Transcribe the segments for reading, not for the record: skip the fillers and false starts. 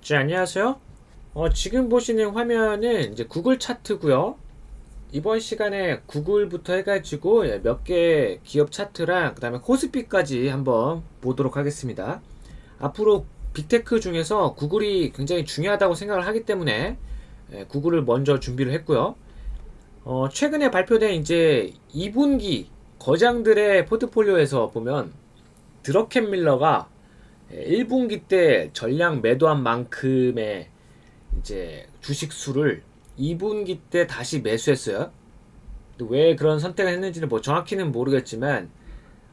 자, 안녕하세요. 지금 보시는 화면은 이제 구글 차트고요. 이번 시간에 구글부터 해가지고 몇 개 기업 차트랑 그다음에 코스피까지 한번 보도록 하겠습니다. 앞으로 빅테크 중에서 구글이 굉장히 중요하다고 생각을 하기 때문에 구글을 먼저 준비를 했고요. 최근에 발표된 이제 2분기 거장들의 포트폴리오에서 보면 드러켄 밀러가 1분기 때 전량 매도한 만큼의 이제 주식 수를 2분기 때 다시 매수했어요. 왜 그런 선택을 했는지는 뭐 정확히는 모르겠지만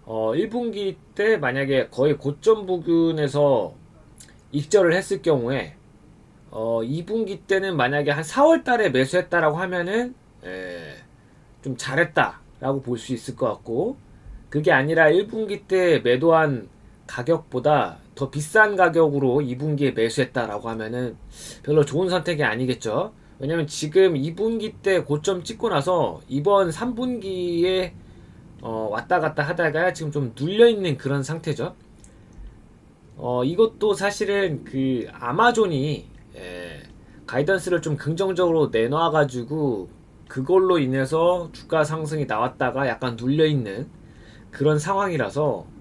1분기 때 만약에 거의 고점 부근에서 익절을 했을 경우에 2분기 때는 만약에 한 4월 달에 매수했다라고 하면은 좀 잘했다라고 볼 수 있을 것 같고, 그게 아니라 1분기 때 매도한 가격보다 더 비싼 가격으로 2분기에 매수했다라고 하면은 별로 좋은 선택이 아니겠죠. 왜냐면 지금 2분기 때 고점 찍고 나서 이번 3분기에 왔다 갔다 하다가 지금 좀 눌려있는 그런 상태죠. 이것도 사실은 그 아마존이 가이던스를 좀 긍정적으로 내놔가지고 그걸로 인해서 주가 상승이 나왔다가 약간 눌려있는 그런 상황이라서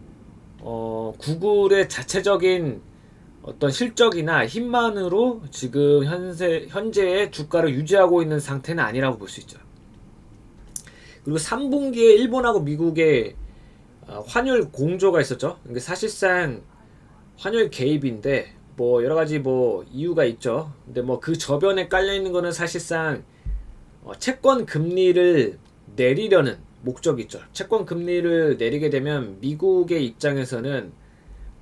구글의 자체적인 어떤 실적이나 힘만으로 지금 현재의 주가를 유지하고 있는 상태는 아니라고 볼 수 있죠. 그리고 3분기에 일본하고 미국의 환율 공조가 있었죠. 이게 사실상 환율 개입인데 뭐 여러 가지 뭐 이유가 있죠. 근데 뭐 그 저변에 깔려 있는 거는 사실상 채권 금리를 내리려는 목적이 있죠. 채권 금리를 내리게 되면 미국의 입장에서는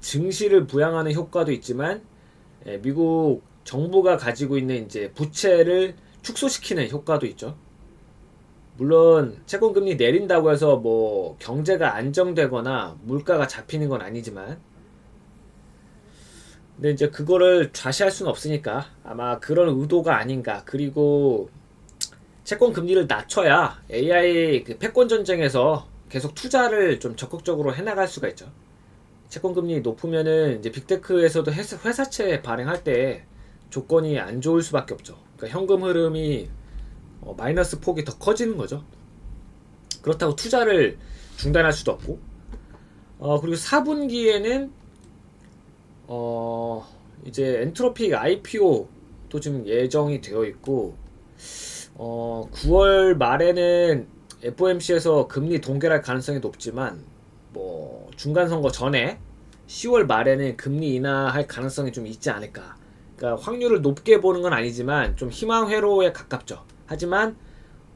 증시를 부양하는 효과도 있지만 미국 정부가 가지고 있는 이제 부채를 축소시키는 효과도 있죠. 물론 채권 금리 내린다고 해서 뭐 경제가 안정되거나 물가가 잡히는 건 아니지만, 근데 이제 그거를 좌시할 수는 없으니까 아마 그런 의도가 아닌가. 그리고 채권 금리를 낮춰야 AI 그 패권 전쟁에서 계속 투자를 좀 적극적으로 해나갈 수가 있죠. 채권 금리 높으면은 이제 빅테크에서도 회사채 발행할 때 조건이 안 좋을 수밖에 없죠. 그러니까 현금 흐름이 마이너스 폭이 더 커지는 거죠. 그렇다고 투자를 중단할 수도 없고. 그리고 4분기에는 이제 엔트로픽 IPO도 지금 예정이 되어 있고, 9월 말에는 FOMC에서 금리 동결할 가능성이 높지만 뭐 중간 선거 전에 10월 말에는 금리 인하할 가능성이 좀 있지 않을까. 그러니까 확률을 높게 보는 건 아니지만 좀 희망 회로에 가깝죠. 하지만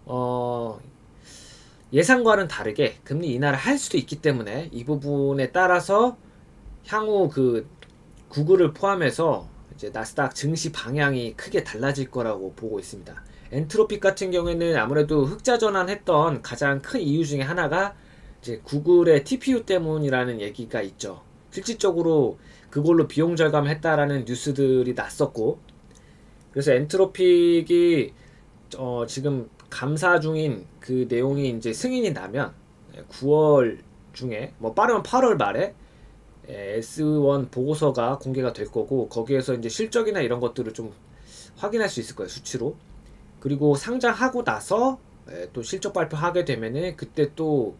어, 예상과는 다르게 금리 인하를 할 수도 있기 때문에 이 부분에 따라서 향후 그 구글을 포함해서 이제 나스닥 증시 방향이 크게 달라질 거라고 보고 있습니다. 엔트로픽 같은 경우에는 아무래도 흑자 전환했던 가장 큰 이유 중에 하나가 이제 구글의 TPU 때문이라는 얘기가 있죠. 실질적으로 그걸로 비용 절감을 했다라는 뉴스들이 났었고, 그래서 엔트로픽이 지금 감사 중인 그 내용이 이제 승인이 나면 9월 중에 뭐 빠르면 8월 말에 S1 보고서가 공개가 될 거고, 거기에서 이제 실적이나 이런 것들을 좀 확인할 수 있을 거예요, 수치로. 그리고 상장하고 나서 또 실적 발표하게 되면은 그때 또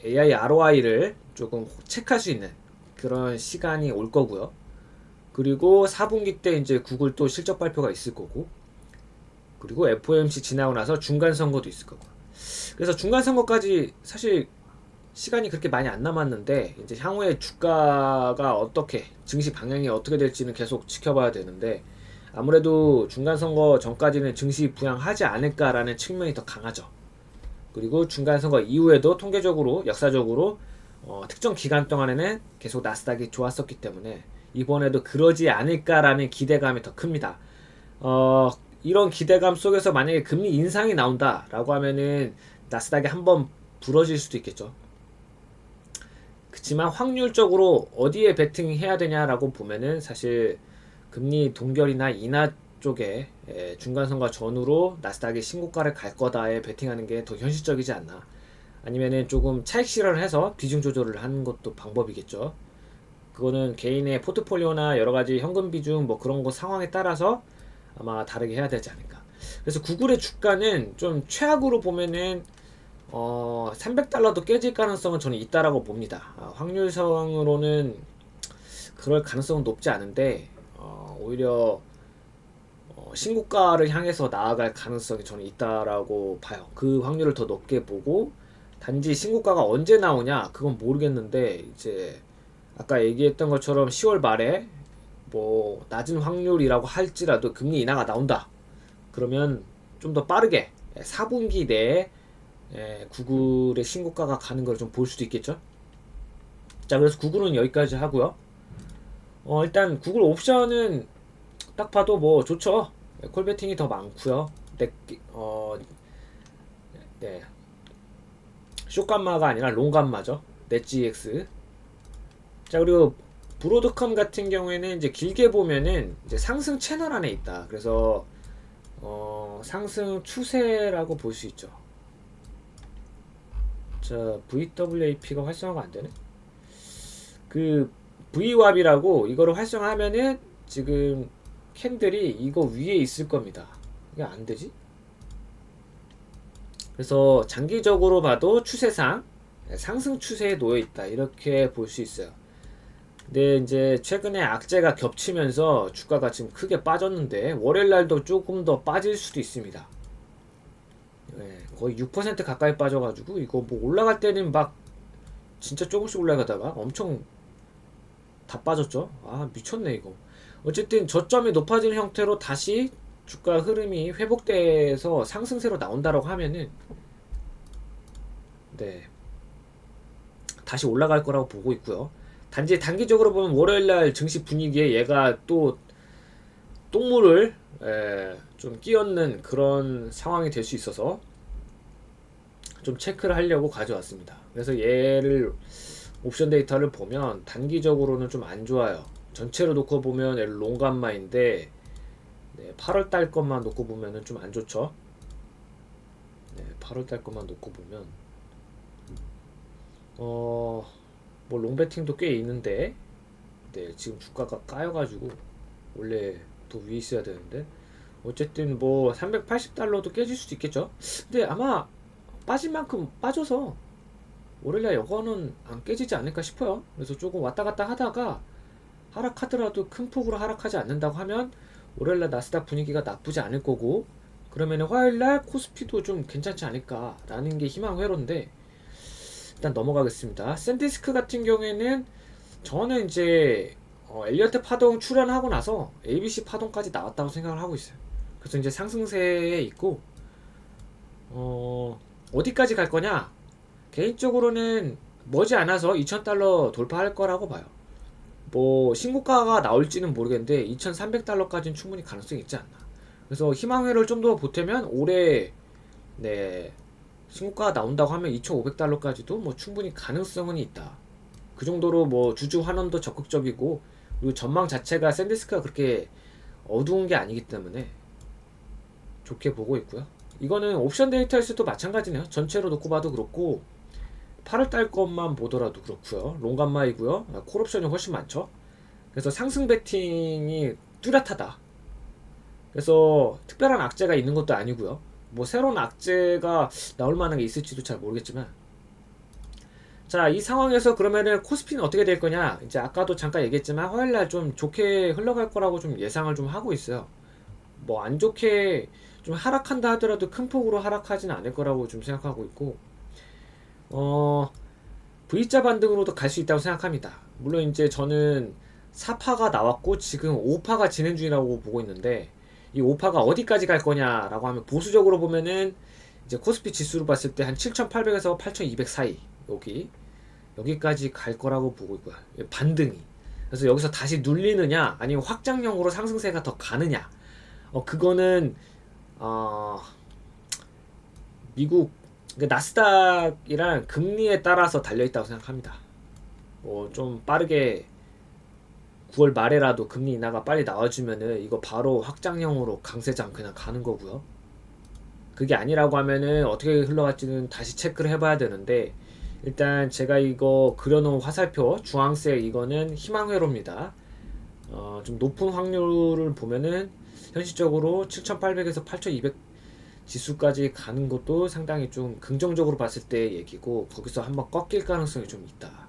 AI ROI를 조금 체크할 수 있는 그런 시간이 올 거고요. 그리고 4분기 때 이제 구글 또 실적 발표가 있을 거고, 그리고 FOMC 지나고 나서 중간 선거도 있을 거고. 그래서 중간 선거까지 사실 시간이 그렇게 많이 안 남았는데 이제 향후에 주가가 어떻게, 증시 방향이 어떻게 될지는 계속 지켜봐야 되는데, 아무래도 중간 선거 전까지는 증시 부양하지 않을까라는 측면이 더 강하죠. 그리고 중간 선거 이후에도 통계적으로 역사적으로 특정 기간 동안에는 계속 나스닥이 좋았었기 때문에 이번에도 그러지 않을까라는 기대감이 더 큽니다. 이런 기대감 속에서 만약에 금리 인상이 나온다라고 하면은 나스닥이 한번 부러질 수도 있겠죠. 그렇지만 확률적으로 어디에 베팅해야 되냐라고 보면은 사실 금리 동결이나 인하 쪽에 중간 선거 전후로 나스닥이 신고가를 갈 거다에 베팅하는 게 더 현실적이지 않나. 아니면은 조금 차익 실현을 해서 비중 조절을 하는 것도 방법이겠죠. 그거는 개인의 포트폴리오나 여러 가지 현금 비중 뭐 그런 거 상황에 따라서 아마 다르게 해야 되지 않을까. 그래서 구글의 주가는 좀 최악으로 보면은 300달러도 깨질 가능성은 저는 있다라고 봅니다. 확률상으로는 그럴 가능성은 높지 않은데 오히려 신고가를 향해서 나아갈 가능성이 저는 있다라고 봐요. 그 확률을 더 높게 보고, 단지 신고가가 언제 나오냐 그건 모르겠는데, 이제 아까 얘기했던 것처럼 10월 말에 뭐 낮은 확률이라고 할지라도 금리 인하가 나온다 그러면 좀 더 빠르게 4분기 내에 구글의 신고가가 가는 걸 좀 볼 수도 있겠죠. 자, 그래서 구글은 여기까지 하고요. 일단 구글 옵션은 딱 봐도 뭐 좋죠. 콜베팅이 더 많고요. 네, 숏감마가 아니라 롱감마죠. 넷GX. 자, 그리고 브로드컴 같은 경우에는 이제 길게 보면은 이제 상승 채널 안에 있다. 그래서 상승 추세라고 볼 수 있죠. 자, VWAP가 활성화가 안 되네. 그 VWAP이라고 이거를 활성화하면은 지금 캔들이 이거 위에 있을 겁니다. 이게 안 되지? 그래서 장기적으로 봐도 추세상 상승 추세에 놓여 있다. 이렇게 볼 수 있어요. 근데 이제 최근에 악재가 겹치면서 주가가 지금 크게 빠졌는데 월요일 날도 조금 더 빠질 수도 있습니다. 거의 6% 가까이 빠져가지고 이거 뭐 올라갈 때는 막 진짜 조금씩 올라가다가 엄청 다 빠졌죠. 아, 미쳤네 이거. 어쨌든 저점이 높아지는 형태로 다시 주가 흐름이 회복돼서 상승세로 나온다라고 하면은 네, 다시 올라갈 거라고 보고 있고요. 단지 단기적으로 보면 월요일날 증시 분위기에 얘가 또 똥물을 좀 끼얹는 그런 상황이 될 수 있어서 좀 체크를 하려고 가져왔습니다. 그래서 얘를 옵션 데이터를 보면 단기적으로는 좀 안 좋아요. 전체로 놓고 보면 얘를 롱감마인데 8월달 것만 놓고 보면은 좀 안 좋죠. 8월달 것만 놓고 보면 뭐 롱배팅도 꽤 있는데 지금 주가가 까여가지고 원래 더 위에 있어야 되는데, 어쨌든 뭐 380달러도 깨질 수도 있겠죠. 근데 아마 빠진 만큼 빠져서 월요일날 여거는 안 깨지지 않을까 싶어요. 그래서 조금 왔다 갔다 하다가 하락하더라도 큰 폭으로 하락하지 않는다고 하면 월요일날 나스닥 분위기가 나쁘지 않을 거고, 그러면 화요일날 코스피도 좀 괜찮지 않을까라는 게 희망회로인데, 일단 넘어가겠습니다. 샌디스크 같은 경우에는 저는 이제 엘리어트 파동 출현하고 나서 ABC 파동까지 나왔다고 생각을 하고 있어요. 그래서 이제 상승세에 있고, 어디까지 갈 거냐? 개인적으로는 머지않아서 2000달러 돌파할 거라고 봐요. 뭐 신고가가 나올지는 모르겠는데 2300달러까지는 충분히 가능성이 있지 않나. 그래서 희망회를 좀 더 보태면 올해 신고가가 나온다고 하면 2500달러까지도 뭐 충분히 가능성은 있다. 그 정도로 뭐 주주 환원도 적극적이고, 그리고 전망 자체가 샌디스크가 그렇게 어두운 게 아니기 때문에 좋게 보고 있고요. 이거는 옵션 데이터에서도 마찬가지네요. 전체로 놓고 봐도 그렇고 8월달 것만 보더라도 그렇고요. 롱감마이고요. 콜옵션이 훨씬 많죠. 그래서 상승 베팅이 뚜렷하다. 그래서 특별한 악재가 있는 것도 아니고요. 뭐 새로운 악재가 나올 만한 게 있을지도 잘 모르겠지만, 자, 이 상황에서 그러면은 코스피는 어떻게 될 거냐? 이제 아까도 잠깐 얘기했지만 화요일날 좀 좋게 흘러갈 거라고 좀 예상을 좀 하고 있어요. 뭐 안 좋게 좀 하락한다 하더라도 큰 폭으로 하락하지는 않을 거라고 좀 생각하고 있고, V자 반등으로도 갈 수 있다고 생각합니다. 물론 이제 저는 4파가 나왔고 지금 5파가 진행 중이라고 보고 있는데, 이 5파가 어디까지 갈 거냐라고 하면 보수적으로 보면은 이제 코스피 지수로 봤을 때 한 7,800에서 8,200 사이, 여기까지 갈 거라고 보고 있고요. 반등이. 그래서 여기서 다시 눌리느냐 아니면 확장형으로 상승세가 더 가느냐, 그거는 미국 나스닥이랑 금리에 따라서 달려있다고 생각합니다. 뭐 좀 빠르게 9월 말에라도 금리 인하가 빨리 나와주면은 이거 바로 확장형으로 강세장 그냥 가는 거고요. 그게 아니라고 하면은 어떻게 흘러갈지는 다시 체크를 해봐야 되는데, 일단 제가 이거 그려놓은 화살표 주황색 이거는 희망회로입니다. 좀 높은 확률을 보면은 현실적으로 7800에서 8200 지수까지 가는 것도 상당히 좀 긍정적으로 봤을 때 얘기고, 거기서 한번 꺾일 가능성이 좀 있다.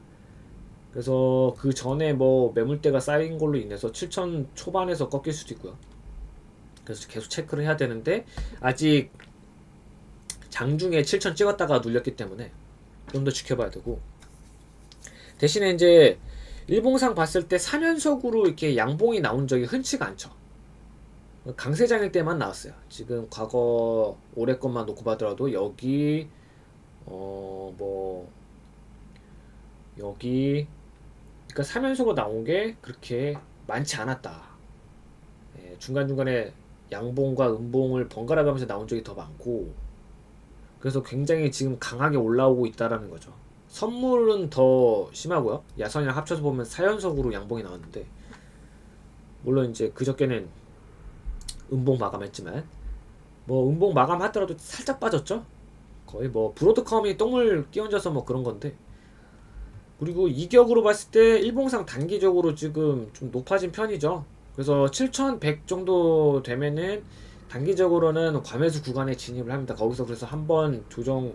그래서 그 전에 뭐 매물대가 쌓인 걸로 인해서 7000 초반에서 꺾일 수도 있고요. 그래서 계속 체크를 해야 되는데, 아직 장중에 7000 찍었다가 눌렸기 때문에 좀 더 지켜봐야 되고, 대신에 이제 일봉상 봤을 때 4연속으로 이렇게 양봉이 나온 적이 흔치가 않죠. 강세장일 때만 나왔어요. 지금 과거 올해 것만 놓고 봐더라도 여기 뭐 여기, 그러니까 3연속으로 나온 게 그렇게 많지 않았다. 예, 중간중간에 양봉과 음봉을 번갈아 가면서 나온 적이 더 많고, 그래서 굉장히 지금 강하게 올라오고 있다라는 거죠. 선물은 더 심하고요. 야선이랑 합쳐서 보면 4연속으로 양봉이 나왔는데, 물론 이제 그저께는 음봉 마감했지만, 뭐 음봉 마감하더라도 살짝 빠졌죠. 거의 뭐 브로드컴이 똥을 끼얹어서 뭐 그런 건데. 그리고 이격으로 봤을 때 일봉상 단기적으로 지금 좀 높아진 편이죠. 그래서 7100 정도 되면은 단기적으로는 과매수 구간에 진입을 합니다. 거기서 그래서 한번 조정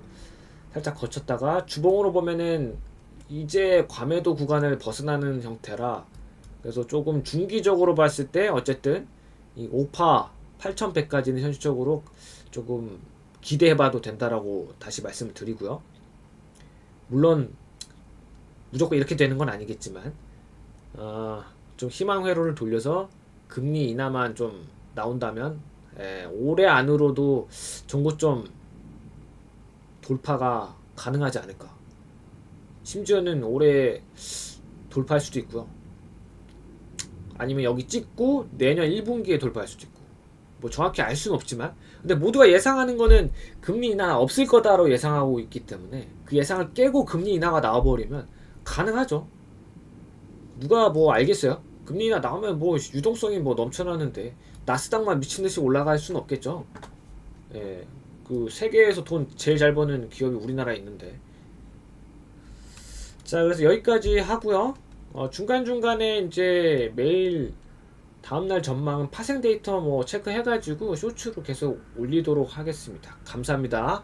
살짝 거쳤다가 주봉으로 보면은 이제 과매도 구간을 벗어나는 형태라, 그래서 조금 중기적으로 봤을 때 어쨌든 이 5파 8100까지는 현실적으로 조금 기대해봐도 된다라고 다시 말씀을 드리고요. 물론 무조건 이렇게 되는 건 아니겠지만, 좀 희망 회로를 돌려서 금리 인하만 좀 나온다면, 올해 안으로도 전고점 돌파가 가능하지 않을까. 심지어는 올해 돌파할 수도 있고요. 아니면 여기 찍고 내년 1분기에 돌파할 수도 있고, 뭐 정확히 알 수는 없지만, 근데 모두가 예상하는 거는 금리 인하 없을 거다로 예상하고 있기 때문에 그 예상을 깨고 금리 인하가 나와버리면 가능하죠. 누가 뭐 알겠어요? 금리 인하 나오면 뭐 유동성이 뭐 넘쳐나는데 나스닥만 미친듯이 올라갈 수는 없겠죠. 예, 그 세계에서 돈 제일 잘 버는 기업이 우리나라에 있는데. 자, 그래서 여기까지 하고요. 중간중간에 이제 매일 다음날 전망은 파생 데이터 뭐 체크해가지고 쇼츠로 계속 올리도록 하겠습니다. 감사합니다.